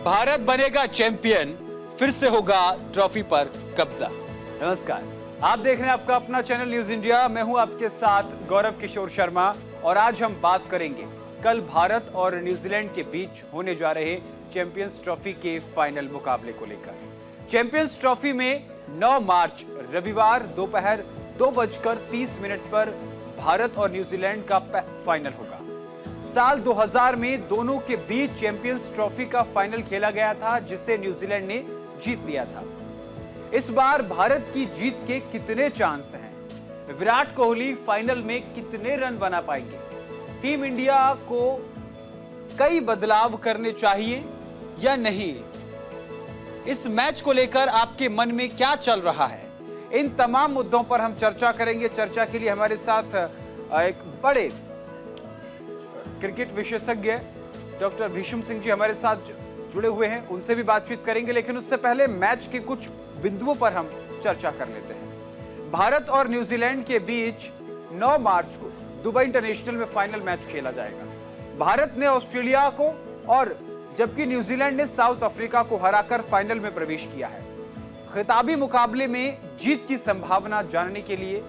भारत बनेगा चैंपियन, फिर से होगा ट्रॉफी पर कब्जा। नमस्कार, आप देख रहे हैं आपका अपना चैनल न्यूज इंडिया। मैं हूं आपके साथ गौरव किशोर शर्मा और आज हम बात करेंगे कल भारत और न्यूजीलैंड के बीच होने जा रहे चैंपियंस ट्रॉफी के फाइनल मुकाबले को लेकर। चैंपियंस ट्रॉफी में 9 मार्च रविवार दोपहर 2:30 पर भारत और न्यूजीलैंड का फाइनल होगा। साल 2000 में दोनों के बीच चैंपियंस ट्रॉफी का फाइनल खेला गया था, जिसे न्यूजीलैंड ने जीत लिया था। इस बार भारत की जीत के कितने चांस हैं? विराट कोहली फाइनल में कितने रन बना पाएंगे? टीम इंडिया को कई बदलाव करने चाहिए या नहीं? इस मैच को लेकर आपके मन में क्या चल रहा है? इन तमाम मुद्दों पर हम चर्चा करेंगे। चर्चा के लिए हमारे साथ एक बड़े क्रिकेट विशेषज्ञ डॉक्टर भीष्म सिंह जी हमारे साथ जुड़े हुए हैं, उनसे भी बातचीत करेंगे। लेकिन उससे पहले मैच के कुछ बिंदुओं पर हम चर्चा कर लेते हैं। भारत और न्यूजीलैंड के बीच 9 मार्च को दुबई इंटरनेशनल में फाइनल मैच खेला जाएगा। भारत ने ऑस्ट्रेलिया को और जबकि न्यूजीलैंड ने साउथ अफ्रीका को हराकर फाइनल में प्रवेश किया है। खिताबी मुकाबले में जीत की संभावना जानने के लिए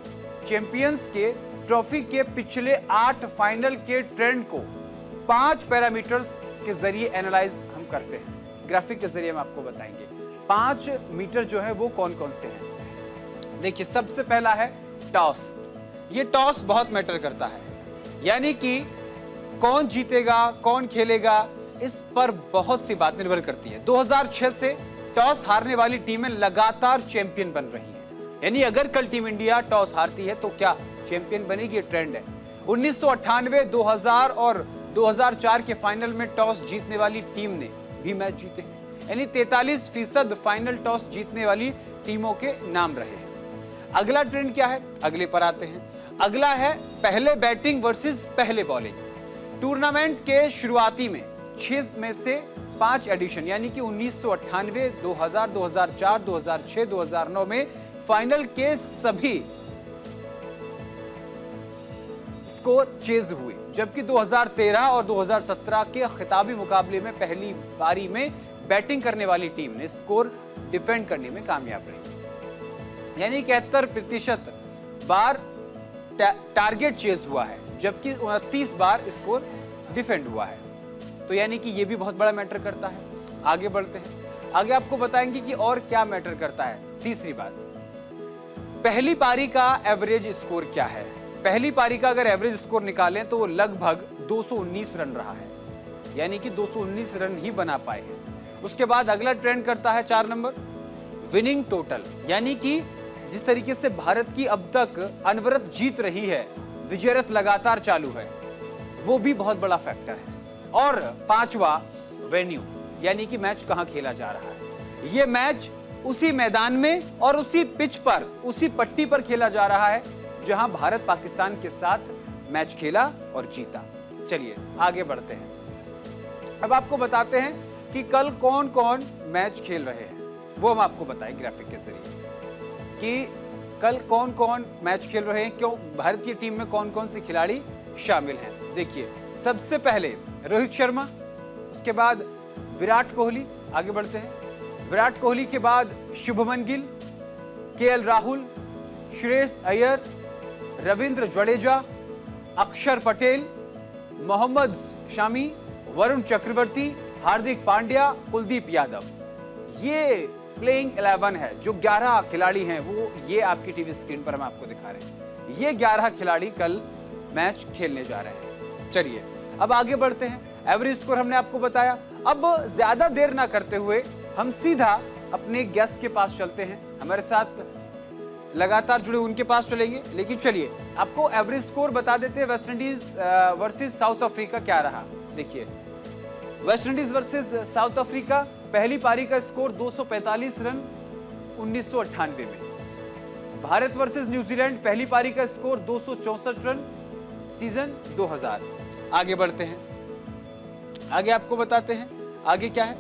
चैंपियंस के ट्रॉफी के पिछले 8 फाइनल के ट्रेंड को 5 पैरामीटर्स के जरिए एनालाइज हम करते हैं। ग्राफिक के जरिए हम आपको बताएंगे 5 मीटर जो है वो कौन कौन से हैं। देखिए, सबसे पहला है टॉस। ये टॉस बहुत मैटर करता है, यानी कि कौन जीतेगा, कौन खेलेगा, इस पर बहुत सी बात निर्भर करती है। 2006 से टॉस हारने वाली टीमें लगातार चैंपियन बन रही हैं। यानी अगर कल टीम इंडिया टॉस हारती है तो क्या चैंपियन बनेगी? ये ट्रेंड है। 1998, 2000 और 2004 के फाइनल में टॉस जीतने वाली टीम ने भी मैच जीते हैं। यानी 43% फाइनल टॉस जीतने वाली टीमों के नाम रहे हैं। अगला ट्रेंड क्या है, अगले पर आते हैं। अगला है पहले बैटिंग वर्सेस पहले बॉलिंग। टूर्नामेंट के शुरुआती में 6 में से 5 एडिशन यानी कि 1998, 2000, 2004, 2006, 2009 में फाइनल के सभी स्कोर चेज हुए, जबकि 2013 और 2017 के खिताबी मुकाबले में पहली पारी में बैटिंग करने वाली टीम ने स्कोर डिफेंड करने में कामयाब रही। यानी 71% बार टारगेट चेज हुआ है, जबकि 29 बार स्कोर डिफेंड हुआ है। तो यानी कि ये भी बहुत बड़ा मैटर करता है। आगे बढ़ते हैं, आगे आपको बताएंगे कि और क्या मैटर करता है। तीसरी बात, पहली पारी का एवरेज स्कोर क्या है। पहली पारी का अगर एवरेज स्कोर निकालें तो वो लगभग 219 रन रहा है, यानी कि 219 रन ही बना पाए हैं। उसके बाद अगला ट्रेंड करता है 4 नंबर, विनिंग टोटल। यानी कि जिस तरीके से भारत की अब तक अनवरत जीत रही है, विजयरथ लगातार चालू है, वो भी बहुत बड़ा फैक्टर है। और 5वां, वेन्यू, यानी कि मैच कहां खेला जा रहा है। ये मैच उसी मैदान में और उसी पिच पर, उसी पट्टी पर खेला जा रहा है जहां भारत पाकिस्तान के साथ मैच खेला और जीता। चलिए आगे बढ़ते हैं। अब आपको बताते हैं कि कल कौन कौन मैच खेल रहे हैं, वो हम आपको बताएं ग्राफिक के जरिए कि कल कौन कौन मैच खेल रहे हैं, क्यों भारतीय टीम में कौन कौन से खिलाड़ी शामिल हैं। देखिए, सबसे पहले रोहित शर्मा, उसके बाद विराट कोहली। आगे बढ़ते हैं, विराट कोहली के बाद शुभमन गिल, केएल राहुल, श्रेयस अय्यर, रविंद्र जडेजा, अक्षर पटेल, मोहम्मद शमी, वरुण चक्रवर्ती, हार्दिक पांड्या, कुलदीप यादव। ये प्लेइंग 11 है। जो 11 खिलाड़ी हैं वो ये आपकी टीवी स्क्रीन पर हम आपको दिखा रहे हैं। ये 11 खिलाड़ी कल मैच खेलने जा रहे हैं। चलिए अब आगे बढ़ते हैं। एवरेज स्कोर हमने आपको बताया। अब ज्यादा देर ना करते हुए हम सीधा अपने गेस्ट के पास चलते हैं। हमारे साथ लगातार जुड़े उनके पास चलेंगे, लेकिन चलिए आपको एवरेज स्कोर बता देते हैं। West Indies versus south Africa क्या रहा। देखिए, West Indies versus south Africa, पहली पारी का स्कोर 245 रन 1998 में। भारत वर्सेस न्यूजीलैंड, पहली पारी का स्कोर 264 रन सीजन 2000। आगे बढ़ते हैं, आगे आपको बताते हैं आगे क्या है।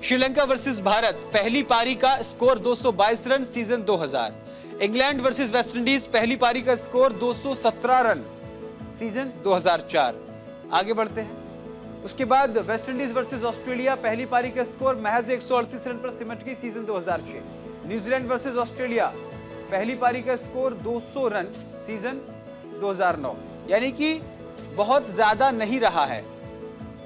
श्रीलंका वर्सेस भारत, पहली पारी का score 222 run season 2000। England versus West Indies, पहली पारी का स्कोर 217 रन सीजन 2004। आगे बढ़ते हैं, उसके बाद वेस्टइंडीज वर्सेस ऑस्ट्रेलिया, पहली पारी का स्कोर महज 138 रन पर सिमट गई सीजन 2006। न्यूजीलैंड वर्सेस ऑस्ट्रेलिया, पहली पारी का स्कोर 200 रन सीजन 2009, यानी कि बहुत ज्यादा नहीं रहा है।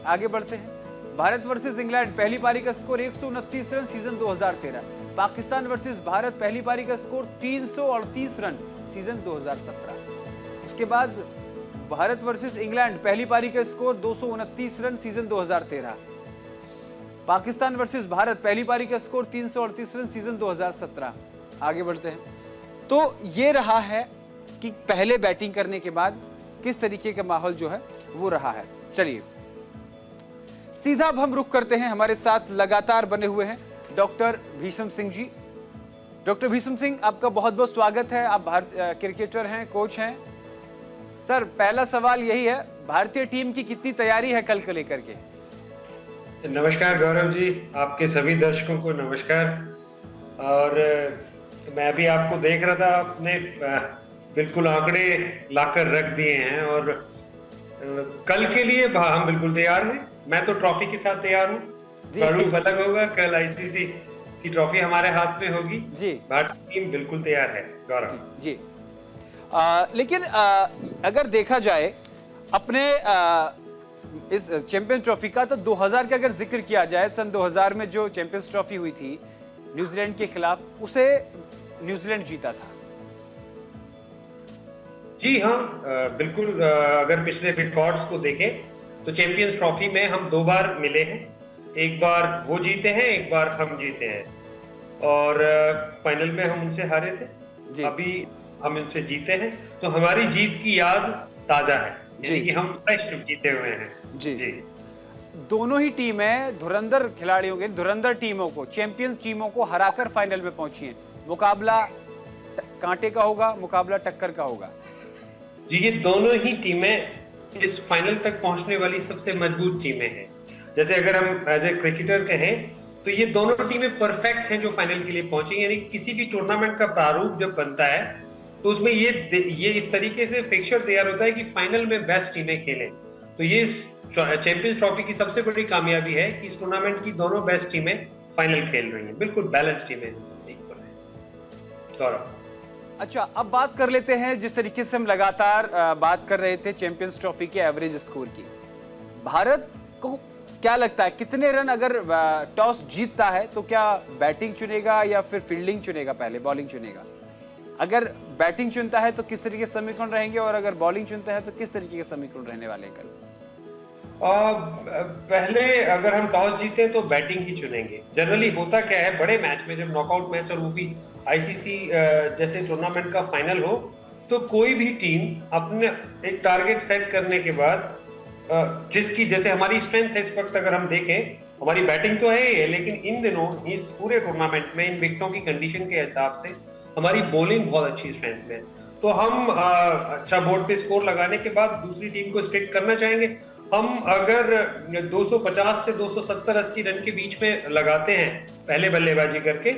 आगे बढ़ते हैं। भारत वर्सेस इंग्लैंड, पहली पारी का score 129 run season 2013। Pakistan versus Bharat, पहली पारी का स्कोर 338 रन सीजन 2017। उसके बाद भारत वर्सेस इंग्लैंड, पहली पारी का score 229 run season 2013। Pakistan versus Bharat, पहली पारी का स्कोर 338 रन सीजन 2017। आगे बढ़ते हैं। तो ये रहा है कि पहले बैटिंग करने के बाद किस तरीके का माहौल जो है वो रहा है। चलिए सीधा अब हम रुख करते हैं, हमारे साथ लगातार बने हुए हैं डॉक्टर भीष्म सिंह जी। डॉक्टर भीष्म सिंह, आपका बहुत बहुत स्वागत है। आप भारतीय क्रिकेटर हैं, कोच हैं। सर, पहला सवाल यही है, भारतीय टीम की कितनी तैयारी है कल को लेकर के? नमस्कार गौरव जी, आपके सभी दर्शकों को नमस्कार। और मैं भी आपको देख रहा था, आपने बिल्कुल आंकड़े लाकर रख दिए हैं और कल के लिए हम बिल्कुल तैयार हैं। मैं तो ट्रॉफी के साथ तैयार हूँ। स्वरूप अलग होगा, कल आईसीसी की ट्रॉफी हमारे हाथ में होगी जी। भारतीय टीम बिल्कुल तैयार है गौरव जी। लेकिन अगर देखा जाए अपने इस चैंपियंस ट्रॉफी का, तो 2000 का अगर जिक्र किया जाए, सन 2000 में जो चैंपियंस ट्रॉफी हुई थी न्यूजीलैंड के खिलाफ, उसे न्यूजीलैंड जीता था। जी हाँ, बिल्कुल। अगर पिछले रिकॉर्ड्स को देखें तो चैंपियंस ट्रॉफी में हम 2 बार मिले हैं। एक बार वो जीते हैं, एक बार हम जीते हैं। और फाइनल में हम उनसे हारे थे, अभी हम उनसे जीते हैं। तो हमारी जीत की याद ताजा है, यानी कि हम फ्रेश जीते हुए हैं जी। दोनों ही टीमें धुरंधर खिलाड़ियों के, धुरंधर टीमों को, चैंपियंस टीमों को हराकर फाइनल में पहुंची हैं। मुकाबला कांटे का होगा, मुकाबला टक्कर का होगा जी। ये दोनों ही टीमें इस फाइनल तक पहुंचने वाली सबसे मजबूत टीमें हैं। जैसे अगर हम एज ए क्रिकेटर कहें तो ये दोनों टीमें परफेक्ट हैं जो फाइनल के लिए पहुंची। यानी किसी भी टूर्नामेंट का प्रारूप जब बनता है तो उसमें ये इस तरीके से फिक्सचर तैयार होता है कि फाइनल में बेस्ट टीमें खेलें। तो ये चैंपियंस ट्रॉफी की सबसे बड़ी कामयाबी है कि इस टूर्नामेंट की दोनों बेस्ट टीमें फाइनल खेल रही हैं। बिल्कुल बैलेंस टीमें गौरव। अच्छा, अब बात कर लेते हैं, जिस तरीके से हम लगातार बात कर रहे थे चैंपियंस ट्रॉफी के एवरेज स्कोर की, भारत को क्या लगता है कितने रन अगर टॉस जीतता है तो क्या बैटिंग चुनेगा या फिर फील्डिंग चुनेगा, पहले बॉलिंग चुनेगा? अगर बैटिंग चुनता है तो किस तरीके के समीकरण रहेंगे, और अगर बॉलिंग चुनता है तो किस तरीके के समीकरण रहने वाले हैं कल? पहले अगर हम टॉस जीते तो बैटिंग ही चुनेंगे। जनरली होता क्या है, बड़े मैच में जब नॉकआउट मैच और वो भी आईसीसी जैसे टूर्नामेंट का फाइनल हो, तो कोई भी टीम अपने एक टारगेट सेट करने के बाद जिसकी, जैसे हमारी स्ट्रेंथ है इस वक्त, अगर हम देखें हमारी बैटिंग तो है, लेकिन इन दिनों इस पूरे टूर्नामेंट में इन विकेटों की कंडीशन के हिसाब से हमारी बॉलिंग बहुत अच्छी स्ट्रेंथ में। तो हम अच्छा बोर्ड पे स्कोर लगाने के बाद दूसरी टीम को स्ट्रिक्ट करना चाहेंगे। हम अगर 250 से 270-80 रन के बीच में लगाते हैं पहले बल्लेबाजी करके,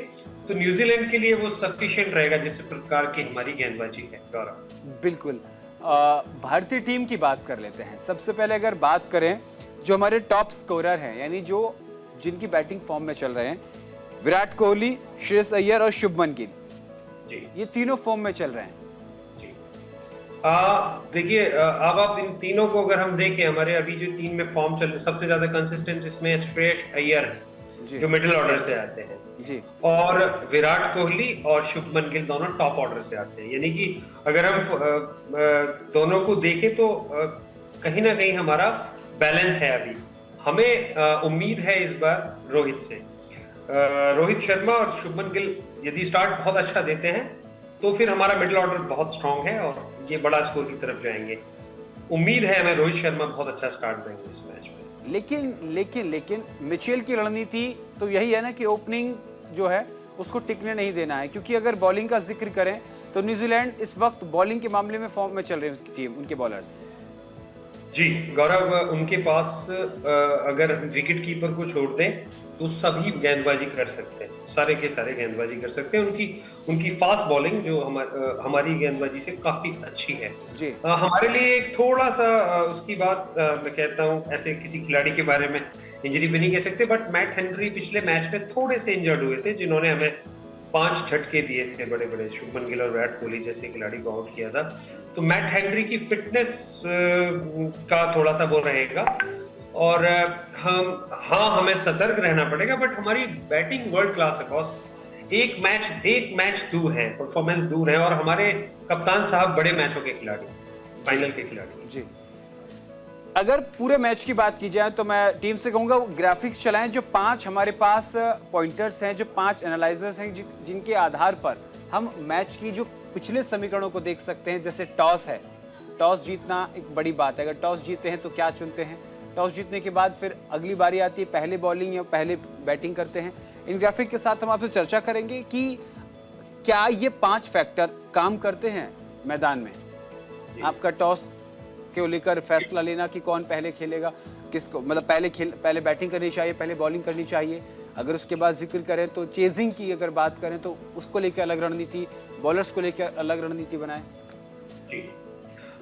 तो न्यूजीलैंड के लिए वो सफिशिएंट रहेगा जिस प्रकार की हमारी गेंदबाजी है गौरव। बिल्कुल। भारतीय टीम की बात कर लेते हैं। सबसे पहले अगर बात करें जो हमारे टॉप स्कोरर हैं, यानी जो जिनकी बैटिंग फॉर्म में चल रहे हैं, विराट कोहली, श्रेयस अय्यर और शुभमन गिल जी, ये तीनों फॉर्म में चल रहे हैं जी। देखिए, अब आप इन तीनों को अगर हम देखें, हमारे अभी जो टीम में फॉर्म चल रहे, सबसे ज्यादा कंसिस्टेंट इसमें श्रेयस अय्यर है जो मिडिल ऑर्डर से आते हैं जी, और विराट कोहली और शुभमन गिल दोनों टॉप ऑर्डर से आते हैं। यानी कि अगर हम दोनों को देखें तो कहीं ना कहीं हमारा बैलेंस है। अभी हमें उम्मीद है इस बार रोहित से, रोहित शर्मा और शुभमन गिल यदि स्टार्ट बहुत अच्छा देते हैं तो फिर हमारा मिडिल ऑर्डर बहुत स्ट्रांग है और ये बड़ा स्कोर की तरफ जाएंगे। उम्मीद है हमें रोहित शर्मा बहुत अच्छा स्टार्ट देंगे इस मैच में। लेकिन मिचेल की रणनीति तो यही है ना कि ओपनिंग जो है उसको टिकने नहीं देना है, क्योंकि अगर बॉलिंग का जिक्र करें तो न्यूजीलैंड इस वक्त बॉलिंग के मामले में फॉर्म में चल रही है उसकी टीम, उनके बॉलर्स। जी गौरव, उनके पास अगर विकेट कीपर को छोड़ दें तो सभी गेंदबाजी कर सकते हैं, सारे के सारे गेंदबाजी कर सकते हैं। उनकी उनकी फास्ट बॉलिंग जो हमारी गेंदबाजी से काफी अच्छी है। जी हमारे लिए एक थोड़ा सा उसकी बात मैं कहता हूँ, ऐसे किसी खिलाड़ी के बारे में इंजरी भी नहीं कह सकते, बट मैट हेनरी पिछले मैच में थोड़े से इंजर्ड हुए थे, जिन्होंने हमें 5 झटके दिए थे बड़े बड़े। शुभमन गिल और विराट कोहली जैसे खिलाड़ी को आउट किया था। तो मैट हेनरी की फिटनेस का थोड़ा सा वो रहेगा, और हमें सतर्क रहना पड़ेगा, बट हमारी बैटिंग वर्ल्ड क्लास है बॉस। एक मैच दूर है, परफॉर्मेंस दूर है, और हमारे कप्तान साहब बड़े मैचों के खिलाड़ी, फाइनल के खिलाड़ी। जी। अगर पूरे मैच की बात की जाए तो मैं टीम से कहूंगा ग्राफिक्स चलाएं। जो 5 हमारे पास पॉइंटर्स हैं, जो 5 एनालाइजर्स हैं, जिनके आधार पर हम मैच की जो पिछले समीकरणों को देख सकते हैं। जैसे टॉस है, टॉस जीतना एक बड़ी बात है। अगर टॉस जीते हैं तो क्या चुनते हैं, टॉस जीतने के बाद फिर अगली बारी आती है, पहले बॉलिंग या पहले बैटिंग करते हैं। इन ग्राफिक के साथ हम आपसे चर्चा करेंगे कि क्या ये 5 फैक्टर काम करते हैं मैदान में। आपका टॉस को लेकर फैसला लेना कि कौन पहले खेलेगा, किसको मतलब पहले बैटिंग करनी चाहिए, पहले बॉलिंग करनी चाहिए। अगर उसके बाद जिक्र करें तो चेजिंग की अगर बात करें तो उसको लेकर अलग रणनीति, बॉलर्स को लेकर अलग रणनीति बनाएं। जी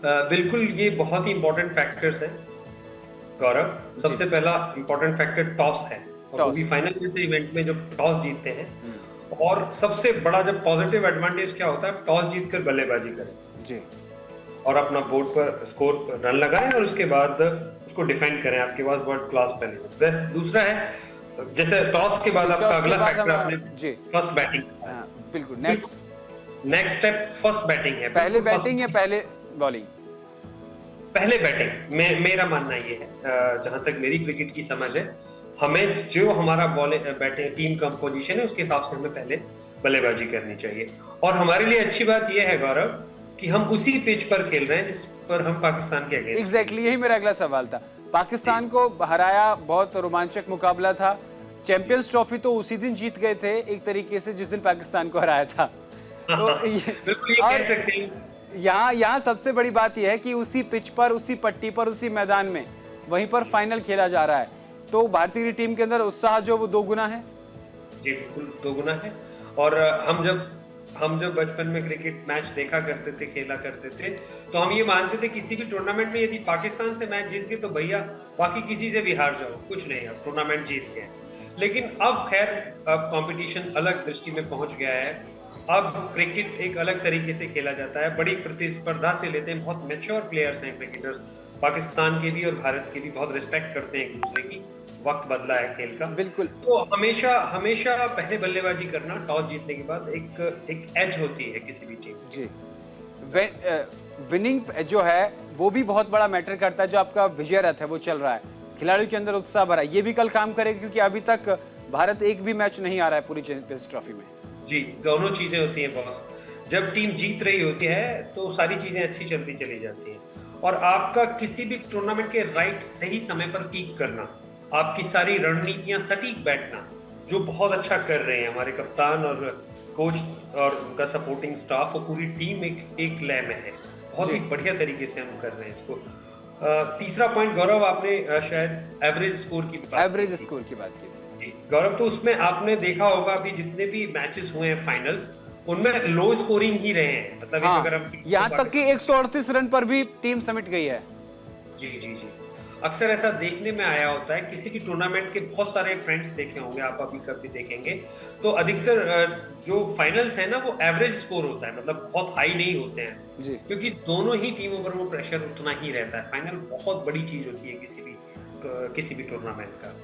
बिल्कुल, ये बहुत ही इंपॉर्टेंट फैक्टर्स हैं गौरव। सबसे पहला इंपॉर्टेंट फैक्टर टॉस है, और वो भी फाइनल जैसे इवेंट में जब टॉस जीतते हैं। और सबसे बड़ा जब पॉजिटिव एडवांटेज क्या होता है, टॉस जीतकर बल्लेबाजी करें जी, और अपना बोर्ड पर स्कोर रन लगाएं, और उसके बाद उसको डिफेंड करें। आपके पास वर्ल्ड क्लास पहले। दूसरा है, जैसे टॉस के बाद आपका अगला फैक्टर आपने फर्स्ट बैटिंग। बिल्कुल, नेक्स्ट स्टेप फर्स्ट बैटिंग है। पहले बैटिंग या पहले बॉलिंग? पहले बैटिंग। मेरा मानना ये है, जहां तक मेरी क्रिकेट की समझ है, हमें जो हमारा बैटिंग टीम कंपोजिशन है उसके हिसाब से हमें पहले बल्लेबाजी करनी चाहिए। और हमारे लिए अच्छी बात यह है गौरव कि हम उसी पिच पर खेल रहे हैं जिस पर हम पाकिस्तान के अगेंस्ट। एग्जैक्टली, यही मेरा अगला सवाल था। पाकिस्तान को हराया, बहुत रोमांचक मुकाबला था। चैंपियंस ट्रॉफी तो उसी दिन जीत गए थे एक तरीके से जिस दिन पाकिस्तान को हराया था। तो बिल्कुल ये कह सकते हैं। यहाँ सबसे बड़ी बात यह है कि उसी पिच पर, उसी पट्टी पर, उसी मैदान में, वहीं पर फाइनल खेला जा रहा है। तो भारतीय टीम के अंदर उत्साह जो वो 2 गुना है। जी बिल्कुल 2 गुना है। और हम जब बचपन में क्रिकेट मैच देखा करते थे, खेला करते थे, तो हम ये मानते थे किसी भी टूर्नामेंट में यदि पाकिस्तान से मैच जीत गए तो भैया बाकी किसी से भी हार जाओ, कुछ नहीं, अब टूर्नामेंट जीत गए। लेकिन अब खैर, अब कंपटीशन अलग दृष्टि में पहुंच गया है। अब क्रिकेट एक अलग तरीके से खेला जाता है, बड़ी प्रतिस्पर्धा से लेते हैं। बहुत मैच्योर प्लेयर्स हैं क्रिकेटर्स, पाकिस्तान के भी और भारत के भी, बहुत रिस्पेक्ट करते हैं एक दूसरे की। वक्त बदला है खेल का। बिल्कुल। तो हमेशा पहले बल्लेबाजी करना टॉस जीतने के बाद एक एज होती है किसी भी टीम। जी, विनिंग जो है वो भी बहुत बड़ा मैटर करता है। जो आपका विजय रथ है वो चल रहा है, खिलाड़ियों के अंदर उत्साह भरा, ये भी कल काम करेगा, क्योंकि अभी तक भारत एक भी मैच नहीं आ रहा है पूरी चैंपियंस ट्रॉफी में। जी, दोनों चीजें होती हैं बॉस। जब टीम जीत रही होती है तो सारी चीजें अच्छी चलती चली जाती हैं, और आपका किसी भी टूर्नामेंट के सही समय पर पीक करना, आपकी सारी रणनीतियां सटीक बैठना, जो बहुत अच्छा कर रहे हैं हमारे कप्तान और कोच और उनका सपोर्टिंग स्टाफ और पूरी टीम एक लय में है। बहुत ही बढ़िया तरीके से हम कर रहे हैं इसको। तीसरा पॉइंट गौरव, आपने शायद एवरेज स्कोर की बात की थी गौरव। तो उसमें आपने देखा होगा अभी जितने भी मैचेस हुए हैं फाइनल्स, उनमें लो स्कोरिंग ही रहे हैं। मतलब अगर हम यहाँ तक कि 138 रन पर भी टीम समेट गई है। जी, अक्सर ऐसा देखने में आया होता है। किसी भी टूर्नामेंट के बहुत सारे ट्रेंड्स देखे होंगे आप, अभी कभी देखेंगे तो अधिकतर जो फाइनल्स है ना, वो एवरेज स्कोर होता है, मतलब बहुत हाई नहीं होते हैं जी। क्योंकि दोनों ही टीमों पर वो प्रेशर उतना ही रहता है। फाइनल बहुत बड़ी चीज होती है किसी भी टूर्नामेंट का।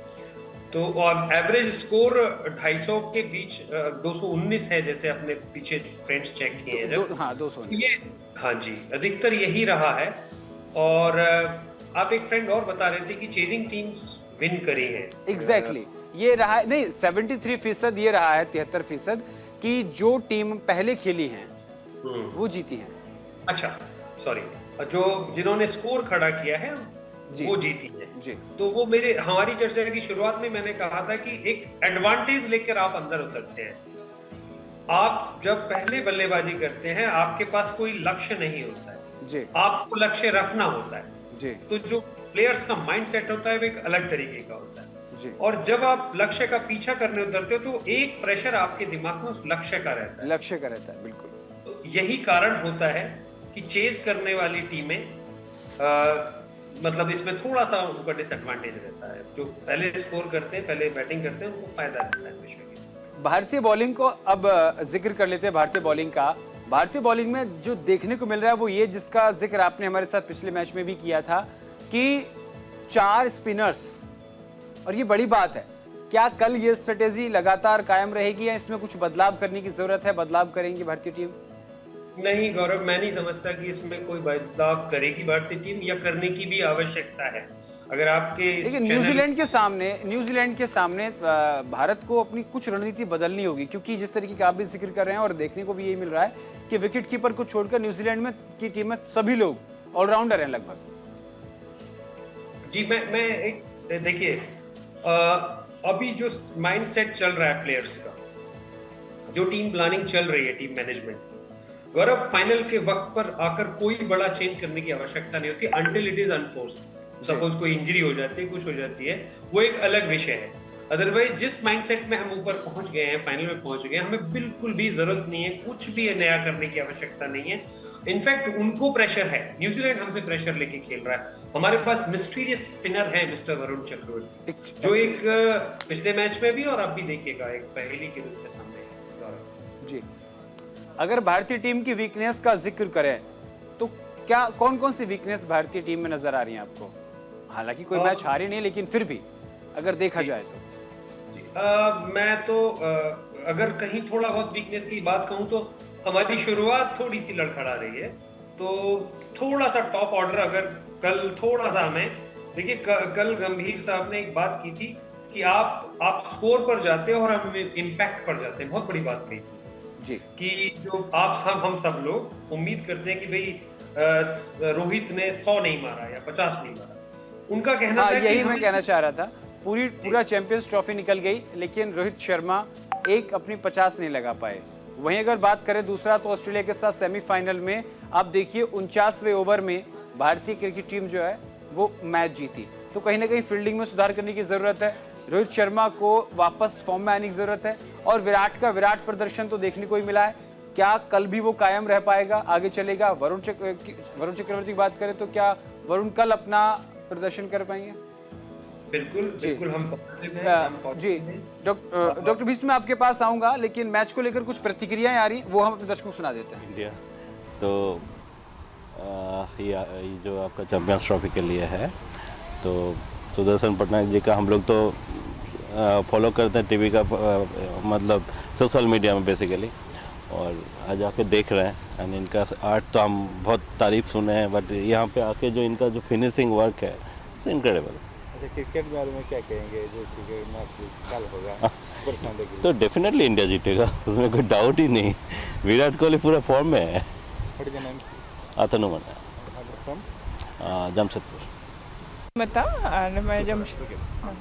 तो और एवरेज स्कोर 250 के बीच 219 है, जैसे अपने पीछे फ्रेंड्स चेक किए हैं जब। हाँ, 219। हाँ जी, अधिकतर यही रहा है। और आप एक फ्रेंड और बता रहे थे कि चेजिंग टीम्स विन करी हैं। एग्जैक्टली, ये रहा है नहीं 73% ये रहा है, 73% कि जो टीम पहले खेली हैं वो जीती हैं। अच्छा, सॉरी, जिन्होंने स्कोर खड़ा किया है वो जीती है जी। तो वो हमारी चर्चा की शुरुआत में मैंने कहा था कि एक एडवांटेज लेकर आप अंदर उतरते हैं। आप जब पहले बल्लेबाजी करते हैं, आपके पास कोई लक्ष्य नहीं होता है जी, आपको लक्ष्य रखना होता है जी। तो जो प्लेयर्स का माइंडसेट होता है वो एक अलग तरीके का होता है। जी। और जब आप लक्ष्य का पीछा करने उतरते हो तो एक प्रेशर आपके दिमाग में उस लक्ष्य का रहता है। लक्ष्य का रहता है, बिल्कुल। तो यही कारण होता है कि चेज करने वाली टीमें मतलब इसमें थोड़ा सा उनका डिसएडवांटेज रहता है। जो पहले स्कोर करते हैं, पहले बैटिंग करते हैं, उनको फायदा रहता है हमेशा की। भारतीय बॉलिंग को अब जिक्र कर लेते हैं भारतीय बॉलिंग का। भारतीय बॉलिंग में जो देखने को मिल रहा है वो ये, जिसका जिक्र आपने हमारे साथ पिछले मैच में भी किया था, कि 4 स्पिनर्स, और ये बड़ी बात है। क्या कल ये स्ट्रेटेजी लगातार कायम रहेगी या इसमें कुछ बदलाव करने की जरूरत है? बदलाव करेंगी भारतीय टीम? नहीं गौरव, मैं नहीं समझता कि इसमें कोई बदलाव करेगी भारतीय टीम या करने की भी आवश्यकता है। अगर आपके इस लेकिन न्यूजीलैंड के सामने भारत को अपनी कुछ रणनीति बदलनी होगी, क्योंकि जिस तरीके का आप भी जिक्र कर रहे हैं और देखने को भी यही मिल रहा है कि विकेट कीपर को छोड़कर न्यूजीलैंड में की टीम में सभी लोग ऑलराउंडर हैं लगभग। जी, मैं एक देखिए, अभी जो माइंडसेट चल रहा है प्लेयर्स का, जो टीम प्लानिंग चल रही है टीम मैनेजमेंट की, गौरव, फाइनल के वक्त पर आकर कोई बड़ा चेंज करने की आवश्यकता नहीं होती until it is unforced. Suppose कोई इंजरी हो जाती है, कुछ हो जाती है, वो एक अलग विषय है। अदरवाइज जिस माइंडसेट में हम ऊपर पहुंच गए हैं, फाइनल में पहुंच गए हैं, हमें बिल्कुल भी जरूरत नहीं है, कुछ भी नया करने की आवश्यकता नहीं है। इनफैक्ट उनको प्रेशर है, न्यूजीलैंड हमसे प्रेशर लेके खेल रहा है। हमारे पास मिस्टीरियस स्पिनर है मिस्टर वरुण चक्रवर्ती, जो एक पिछले मैच में भी और अब भी देखिएगा एक पहेली के रूप में सामने है। जी, अगर भारतीय टीम की वीकनेस का जिक्र करें तो क्या कौन कौन सी वीकनेस भारतीय टीम में नजर आ रही है आपको? हालांकि कोई मैच हारी नहीं, लेकिन फिर भी अगर देखा जाए तो मैं तो अगर कहीं थोड़ा बहुत वीकनेस की बात कहूं तो हमारी शुरुआत थोड़ी सी लड़खड़ा रही है। तो थोड़ा सा टॉप ऑर्डर अगर कल थोड़ा सा हमें देखिए, कल गंभीर साहब ने एक बात की थी कि आप स्कोर पर जाते हो और हम इम्पैक्ट पर जाते हैं। बहुत बड़ी बात कही थी जी, कि जो हम सब लोग उम्मीद करते हैं कि भाई रोहित ने 100 नहीं मारा या 50 नहीं मारा, उनका कहना था यही मैं कहना चाह रहा था। पूरा चैंपियंस ट्रॉफी निकल गई, लेकिन रोहित शर्मा एक अपनी 50 नहीं लगा पाए। वहीं अगर बात करें दूसरा, तो ऑस्ट्रेलिया के साथ सेमीफाइनल में आप देखिए 49वें ओवर में भारतीय क्रिकेट टीम जो है वो मैच जीती। तो कहीं ना कहीं फील्डिंग में सुधार करने की जरूरत है, रोहित शर्मा को वापस फॉर्म में आने की जरूरत है, और विराट प्रदर्शन तो देखने को ही मिला है। क्या कल भी वो कायम रह पाएगा, आगे चलेगा? वरुण चक्रवर्ती की बात करें तो क्या वरुण कल अपना प्रदर्शन कर पाएंगे? बिल्कुल हम जी। डॉक्टर बीस में आपके पास आऊंगा, लेकिन मैच को लेकर कुछ प्रतिक्रियाएं आ रही, वो हम अपने दर्शकों को सुना देते हैं। इंडिया तो ये जो आपका चैंपियंस ट्रॉफी के लिए है, तो सुदर्शन पटनायक जी का हम लोग तो फॉलो करते हैं टीवी का, मतलब सोशल मीडिया में बेसिकली, और आज आके देख रहे हैं। एंड इनका आर्ट तो हम बहुत तारीफ सुने हैं, बट यहाँ पे आके जो इनका जो फिनिशिंग वर्क है इट्स इनक्रेडिबल। अच्छा, क्रिकेट के बारे में क्या कहेंगे? जो क्रिकेट मैच कल होगा तो डेफिनेटली इंडिया जीतेगा, उसमें कोई डाउट ही नहीं। विराट कोहली पूरा फॉर्म में है। अतनु मना जमशेदपुर। Mehta and मैं Jamshedpur.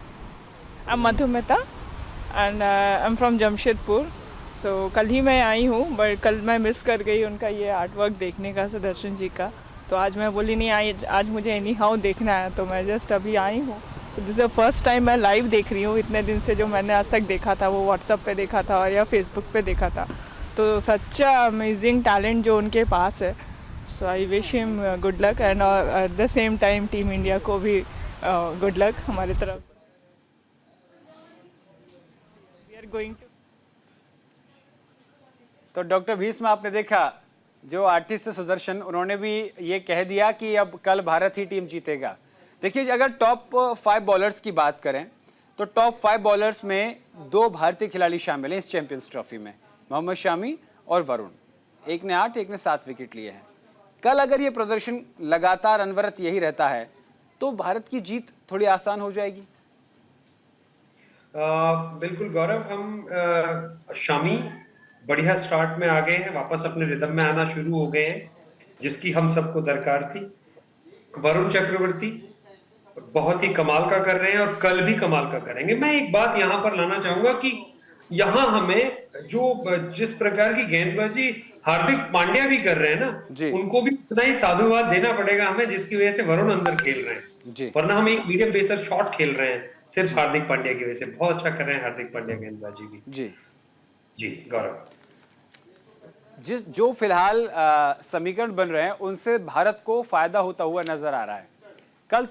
I'm Madhu Mehta and I'm from Jamshedpur. So कल ही मैं आई हूँ, बट कल मैं मिस कर गई उनका ये आर्ट वर्क देखने का, सुदर्शन जी का। तो आज मैं बोली नहीं, आज मुझे एनी हाउ देखना है, तो मैं जस्ट अभी आई हूँ। तो दिस इज़ फर्स्ट टाइम मैं लाइव देख रही हूँ। इतने दिन से जो मैंने आज तक देखा था वो व्हाट्सएप पे देखा था और या फेसबुक पे देखा था। तो सच्चा अमेजिंग टैलेंट जो उनके पास है। So I wish him good luck, and at the same time team India को भी गुड लक हमारी तरफ। We are going to. तो डॉक्टर भीष्म, आपने देखा जो आर्टिस्ट सुदर्शन, उन्होंने भी ये कह दिया कि अब कल भारत ही टीम जीतेगा। देखिए, अगर टॉप 5 बॉलर्स की बात करें तो टॉप 5 बॉलर्स में 2 भारतीय खिलाड़ी शामिल हैं इस चैंपियंस ट्रॉफी में, मोहम्मद शामी और वरुण। एक ने 8, एक ने 7 विकेट लिए हैं। कल अगर ये प्रदर्शन लगातार अनवरत यही रहता है तो भारत की जीत थोड़ी आसान हो जाएगी। बिल्कुल गौरव, हम शामी बढ़िया स्टार्ट में आ गए हैं, वापस अपने रिदम में आना शुरू हो गए हैं, जिसकी हम सबको दरकार थी। वरुण चक्रवर्ती बहुत ही कमाल का कर रहे हैं और कल भी कमाल का करेंगे। मैं एक बात यहाँ पर लाना चाहूंगा कि यहाँ हमें जिस प्रकार की गेंदबाजी हार्दिक पांड्या भी कर रहे हैं जी। ना, उनको भी उतना ही साधुवाद देना पड़ेगा हमें, जिसकी वजह से वरुण अंदर खेल रहे हैं। जी। वरना हम एक मीडियम पेसर शॉट खेल रहे हैं सिर्फ हार्दिक पांड्या की वजह से। बहुत अच्छा कर रहे हैं हार्दिक पांड्या गेंदबाजी भी। जी। जी गौरव। जो फिलहाल समीकरण बन रहे हैं उनसे भारत को फायदा होता हुआ नजर आ रहा है। कल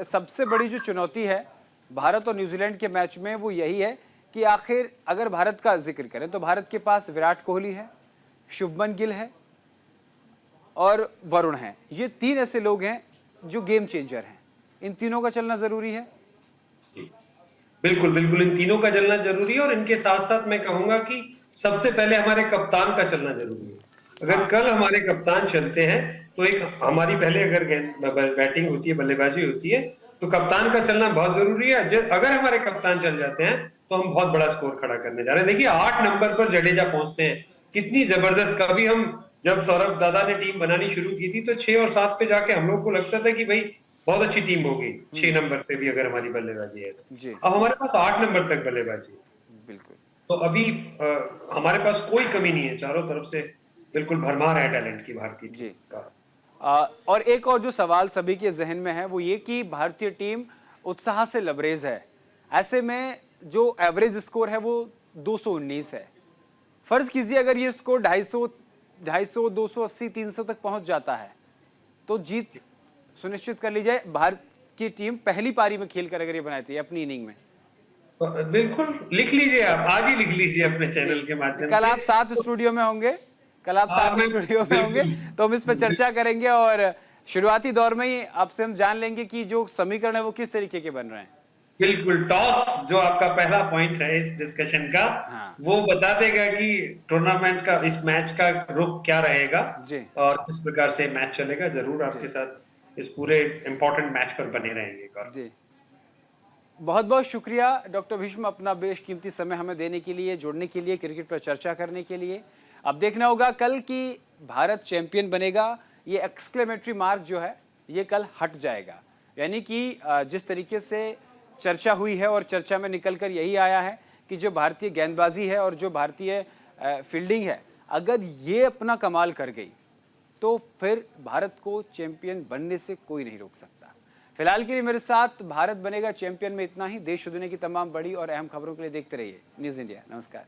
सबसे बड़ी जो चुनौती है भारत और न्यूजीलैंड के मैच में वो यही है कि आखिर अगर भारत का जिक्र करें तो भारत के पास विराट कोहली है, शुभमन गिल है और वरुण है। ये तीन ऐसे लोग हैं जो गेम चेंजर हैं। इन तीनों का चलना जरूरी है। बिल्कुल बिल्कुल, इन तीनों का चलना जरूरी है, और इनके साथ साथ मैं कहूंगा कि सबसे पहले हमारे कप्तान का चलना जरूरी है। अगर कल हमारे कप्तान चलते हैं तो एक हमारी पहले अगर बैटिंग होती है, बल्लेबाजी होती है, तो कप्तान का चलना बहुत जरूरी है। अगर हमारे कप्तान चल जाते हैं तो हम बहुत बड़ा स्कोर खड़ा करने जा रहे हैं। देखिए 8 नंबर पर जडेजा पहुंचते हैं, कितनी जबरदस्त। कभी हम जब सौरभ दादा ने टीम बनानी शुरू की थी तो 6 और 7 पे जाके हम लोग को लगता था कि भाई बहुत अच्छी टीम होगी 6 नंबर पे भी अगर हमारी बल्लेबाजी है जी। तो। अब हमारे पास 8 नंबर तक बल्लेबाजी है, बिल्कुल। तो अभी हमारे पास कोई कमी नहीं है, चारों तरफ से बिल्कुल भरमार है टैलेंट की भारतीय जी। टीम का। और एक और जो सवाल सभी के जहन में है वो ये कि भारतीय टीम उत्साह से लबरेज है। ऐसे में जो एवरेज स्कोर है वो 219 है। फर्ज कीजिए अगर ये स्कोर 250, 280, 300 तक पहुंच जाता है तो जीत सुनिश्चित कर ली जाए। भारत की टीम पहली पारी में खेलकर अगर ये बनाती है अपनी इनिंग में, बिल्कुल लिख लीजिए, आप आज ही लिख लीजिए अपने चैनल के माध्यम से। कल आप साथ स्टूडियो में होंगे, कल आप साथ स्टूडियो में होंगे तो हम इस पर चर्चा करेंगे और शुरुआती दौर में ही आपसे हम जान लेंगे कि जो समीकरण है वो किस तरीके के बन रहे हैं। बिल्कुल, टॉस जो आपका पहला पॉइंट है इस डिस्कशन का, हाँ। वो बता देगा कि टूर्नामेंट का, इस मैच का रुख क्या रहेगा जी। और किस प्रकार से मैच चलेगा। जरूर आपके साथ इस पूरे इंपॉर्टेंट मैच पर बने रहेंगे गौरव। जी, बहुत बहुत शुक्रिया डॉक्टर भीष्म, अपना बेशकीमती समय हमें देने के लिए, जुड़ने के लिए, क्रिकेट पर चर्चा करने के लिए। अब देखना होगा कल की भारत चैंपियन बनेगा, ये एक्सक्लेमेटरी मार्क जो है ये कल हट जाएगा। यानी कि जिस तरीके से चर्चा हुई है और चर्चा में निकलकर यही आया है कि जो भारतीय गेंदबाजी है और जो भारतीय फील्डिंग है, अगर ये अपना कमाल कर गई तो फिर भारत को चैंपियन बनने से कोई नहीं रोक सकता। फिलहाल के लिए मेरे साथ भारत बनेगा चैंपियन में इतना ही। देश और दुनिया की तमाम बड़ी और अहम खबरों के लिए देखते रहिए न्यूज़ इंडिया। नमस्कार।